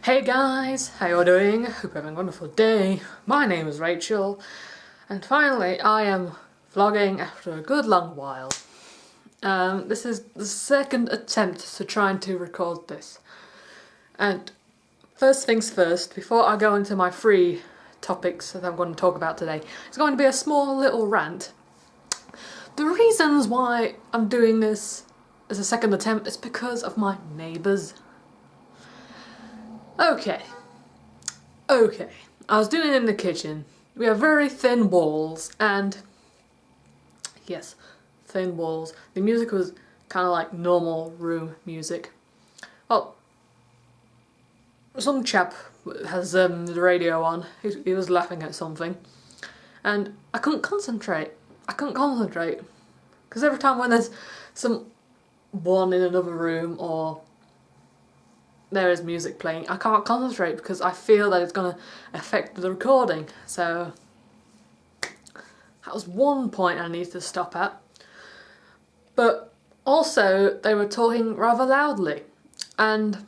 Hey guys, how you all doing? Hope you're having a wonderful day. My name is Rachel, and finally I am vlogging after a good long while. This is the second attempt to trying to record this. And first things first, before I go into my three topics that I'm going to talk about today, it's going to be a small little rant. The reasons why I'm doing this as a second attempt is because of my neighbours. Okay, I was doing it in the kitchen. We have very thin walls and, yes, thin walls. The music was kind of like normal room music. Well, some chap has the radio on, he was laughing at something, and I couldn't concentrate, because every time when there's someone in another room or there is music playing, I can't concentrate because I feel that it's going to affect the recording. So that was one point I needed to stop at. But also they were talking rather loudly, and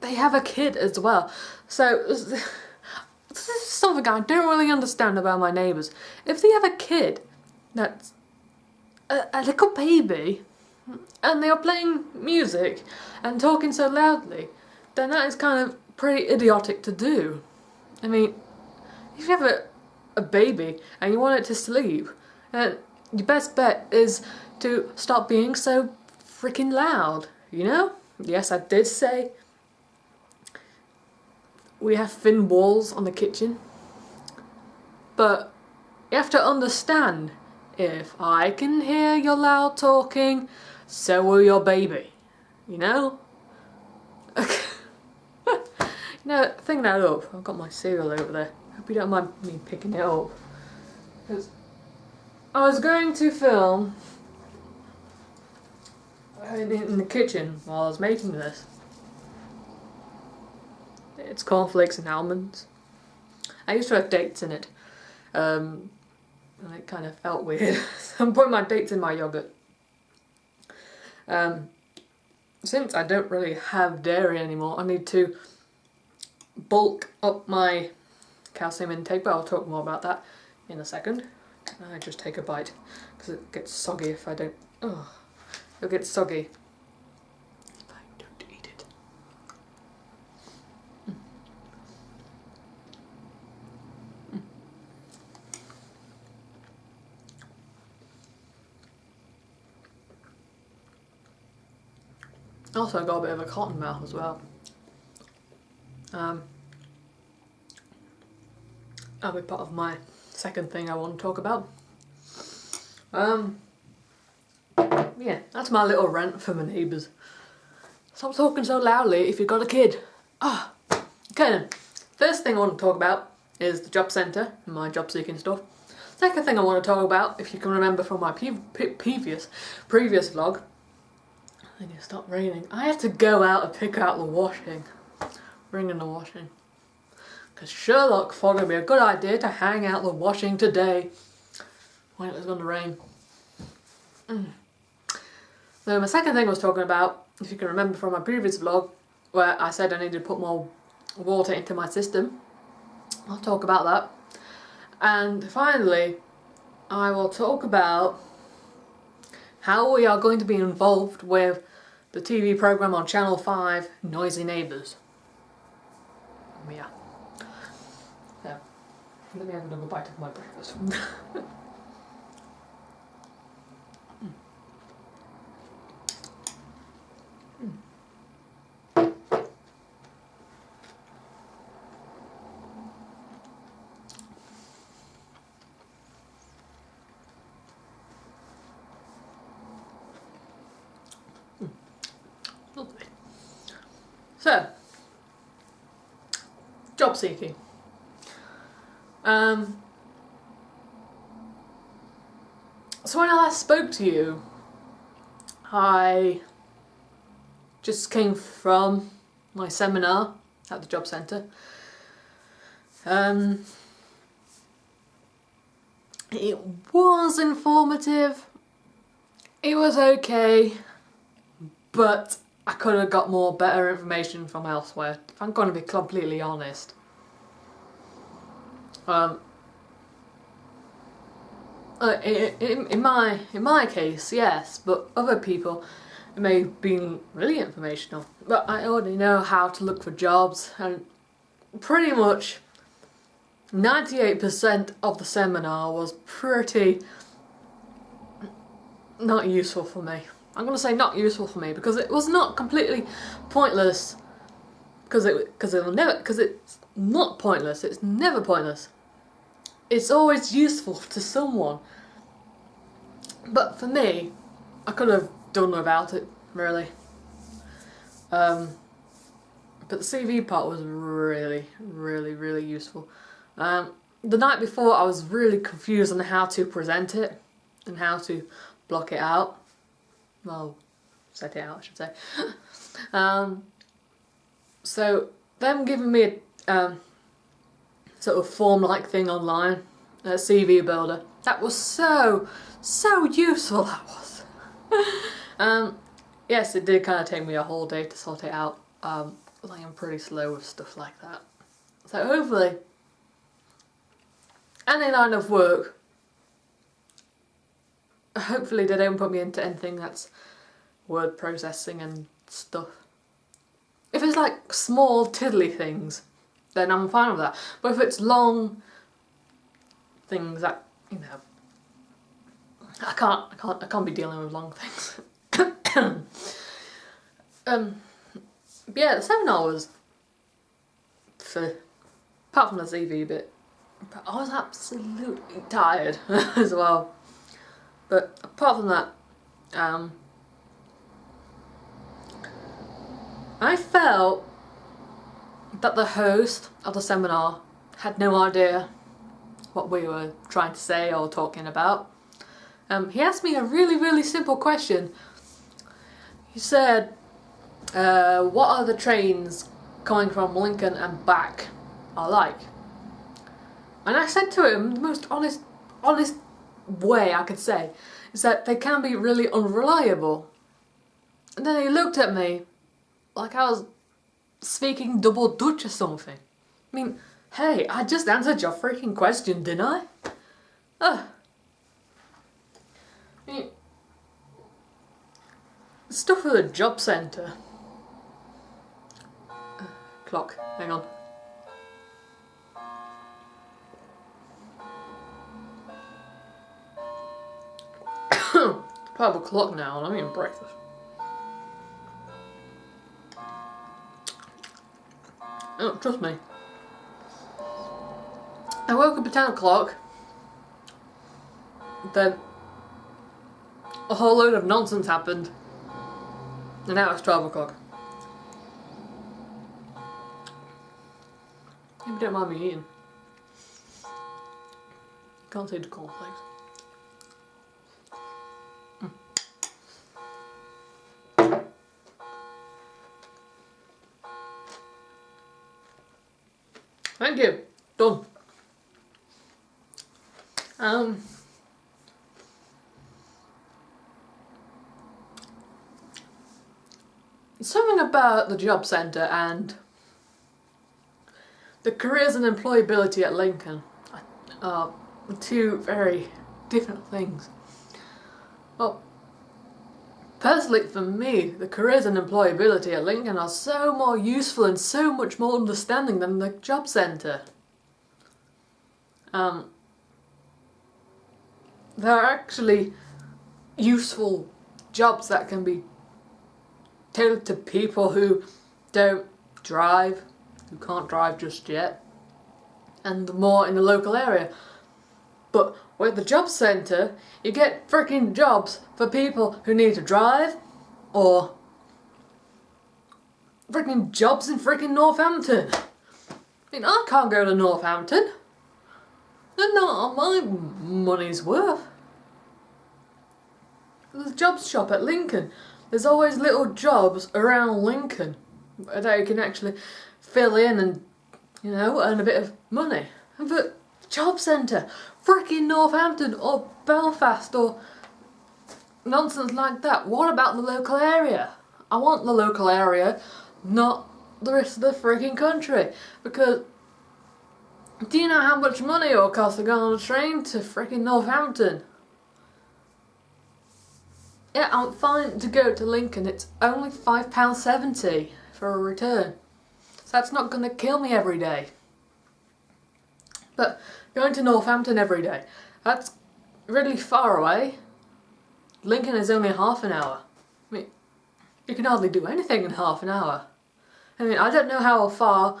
they have a kid as well. So this is something I don't really understand about my neighbours. If they have a kid that's a little baby, and they are playing music and talking so loudly, then that is kind of pretty idiotic to do. I mean, if you have a baby and you want it to sleep, then your best bet is to stop being so freaking loud, you know? Yes, I did say we have thin walls on the kitchen, but you have to understand, if I can hear your loud talking, so will your baby, you know? No, think that up. I've got my cereal over there. Hope you don't mind me picking it up. Because I was going to film in the kitchen while I was making this. It's cornflakes and almonds. I used to have dates in it. And it kind of felt weird. So I'm putting my dates in my yogurt. Since I don't really have dairy anymore, I need to bulk up my calcium intake, but I'll talk more about that in a second. I just take a bite because it gets soggy if I don't. Oh, it'll get soggy if I don't eat it. Also, I got a bit of a cotton mouth as well. That'll be part of my second thing I want to talk about. Yeah, that's my little rant for my neighbours. Stop talking so loudly if you've got a kid. Okay then. First thing I want to talk about is the job centre and my job seeking stuff. Second thing I want to talk about, if you can remember from my previous vlog, then it stopped raining. I had to go out and pick out the washing. Bring in the washing. Because Sherlock thought it would be a good idea to hang out the washing today when it was going to rain. So my second thing I was talking about, if you can remember from my previous vlog, where I said I needed to put more water into my system, I'll talk about that. And finally, I will talk about how we are going to be involved with the TV programme on Channel 5, Noisy Neighbours. Yeah. So, let me have another bite of my breakfast. Lovely. So, job seeking. So when I last spoke to you, I just came from my seminar at the job centre. It was informative, it was okay, but I could have got more better information from elsewhere, if I'm going to be completely honest. In my case, yes, but other people, it may have been really informational. But I already know how to look for jobs, and pretty much 98% of the seminar was pretty not useful for me. I'm going to say not useful for me because it was not completely pointless. Because it's not pointless. It's never pointless. It's always useful to someone. But for me, I could have done without it, really. But the CV part was really, really, really useful. The night before, I was really confused on how to present it and how to block it out. Well, set it out, I should say. So them giving me a sort of form-like thing online, a CV builder, that was so useful. That was. Yes, it did kind of take me a whole day to sort it out. I am pretty slow with stuff like that. So hopefully, any line of work, hopefully they don't put me into anything that's word processing and stuff. If it's like small tiddly things, then I'm fine with that. But if it's long things that, you know, I can't be dealing with long things. Yeah, the seminar was, apart from the CV bit, I was absolutely tired as well. But apart from that, I felt that the host of the seminar had no idea what we were trying to say or talking about. He asked me a really, really simple question. He said, what are the trains coming from Lincoln and back are like? And I said to him, the most honest way I could say, is that they can be really unreliable. And then he looked at me like I was speaking double Dutch or something. I mean, hey, I just answered your freaking question, didn't I? I mean, stuff for the job centre. Clock, hang on. It's 5 o'clock now and I'm eating breakfast. Oh, trust me. I woke up at 10 o'clock, then a whole load of nonsense happened, and now it's 12 o'clock. If you don't mind me eating. Can't say the cornflakes. Thank you. Done. Something about the job centre and the careers and employability at Lincoln are two very different things. Well, personally for me, the careers and employability at Lincoln are so more useful and so much more understanding than the job centre. There are actually useful jobs that can be tailored to people who don't drive, who can't drive just yet, and more in the local area. But with the job centre, you get freaking jobs for people who need to drive, or freaking jobs in freaking Northampton. I mean, I can't go to Northampton. They're not my money's worth. There's a jobs shop at Lincoln. There's always little jobs around Lincoln that you can actually fill in and, you know, earn a bit of money. But job centre, freaking Northampton or Belfast or nonsense like that. What about the local area? I want the local area, not the rest of the freaking country. Because do you know how much money it will cost to go on a train to freaking Northampton? Yeah, I'm fine to go to Lincoln. It's only £5.70 for a return. So that's not going to kill me every day. But going to Northampton every day, that's really far away. Lincoln is only half an hour. I mean, you can hardly do anything in half an hour. I mean, I don't know how far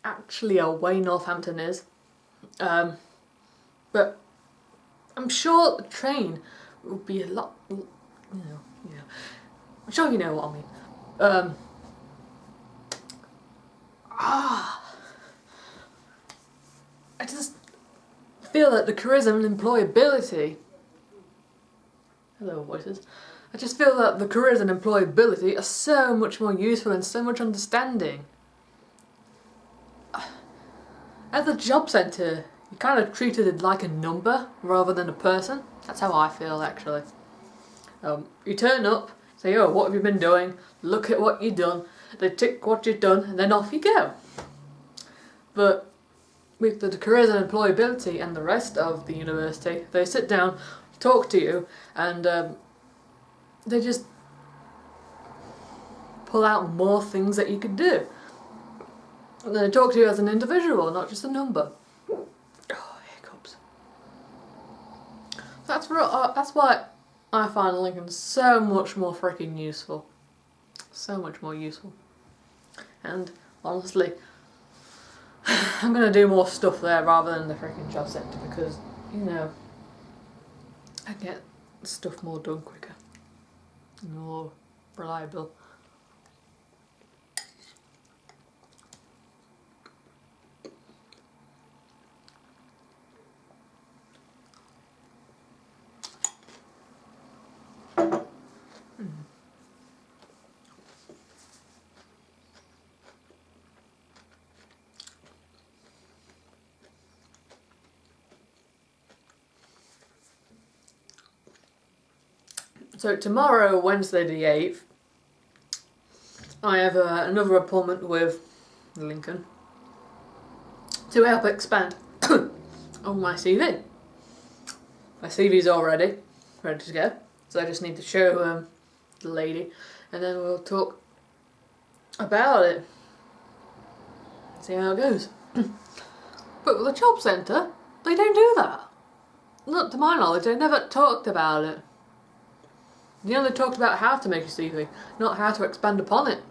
actually away Northampton is. But I'm sure the train would be a lot, I'm sure you know what I mean. I just feel that the charisma and employability, hello voices, I just feel that the careers and employability are so much more useful and so much understanding. At the job centre, you kind of treated it like a number rather than a person. That's how I feel, actually. You turn up, say, oh, what have you been doing? Look at what you've done. They tick what you've done, and then off you go. But with the careers and employability and the rest of the university, they sit down, talk to you, and they just pull out more things that you could do. And they talk to you as an individual, not just a number. Oh, hiccups. That's why I find Lincoln so much more freaking useful. So much more useful. And honestly, I'm gonna do more stuff there rather than the freaking job centre because, you know, I get stuff more done quicker. More reliable. So tomorrow, Wednesday the 8th, I have another appointment with Lincoln to help expand on my CV. My CV's all ready to go, so I just need to show the lady and then we'll talk about it, see how it goes. But with the job centre, they don't do that. Not to my knowledge, they never talked about it. They only talked about how to make a CV, not how to expand upon it.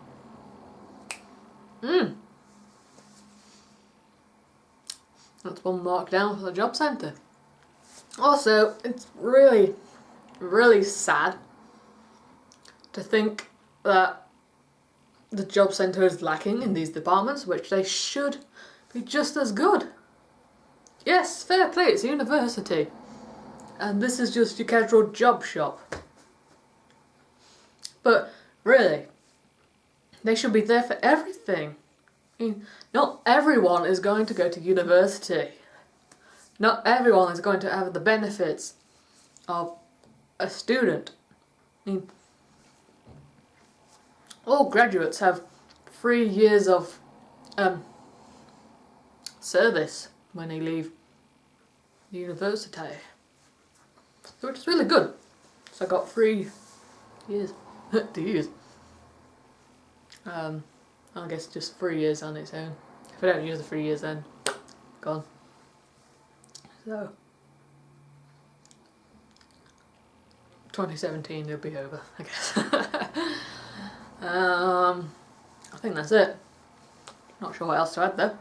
That's one mark down for the job centre. Also, it's really, really sad to think that the job centre is lacking in these departments, which they should be just as good. Yes, fair play, it's a university. And this is just your casual job shop. But really, they should be there for everything. I mean, not everyone is going to go to university. Not everyone is going to have the benefits of a student. I mean, all graduates have 3 years of service when they leave university. So it's really good. So I got 3 years to use. I guess just 3 years on its own. If I don't use the 3 years, then gone. So 2017 it'll be over, I guess. I think that's it. Not sure what else to add though.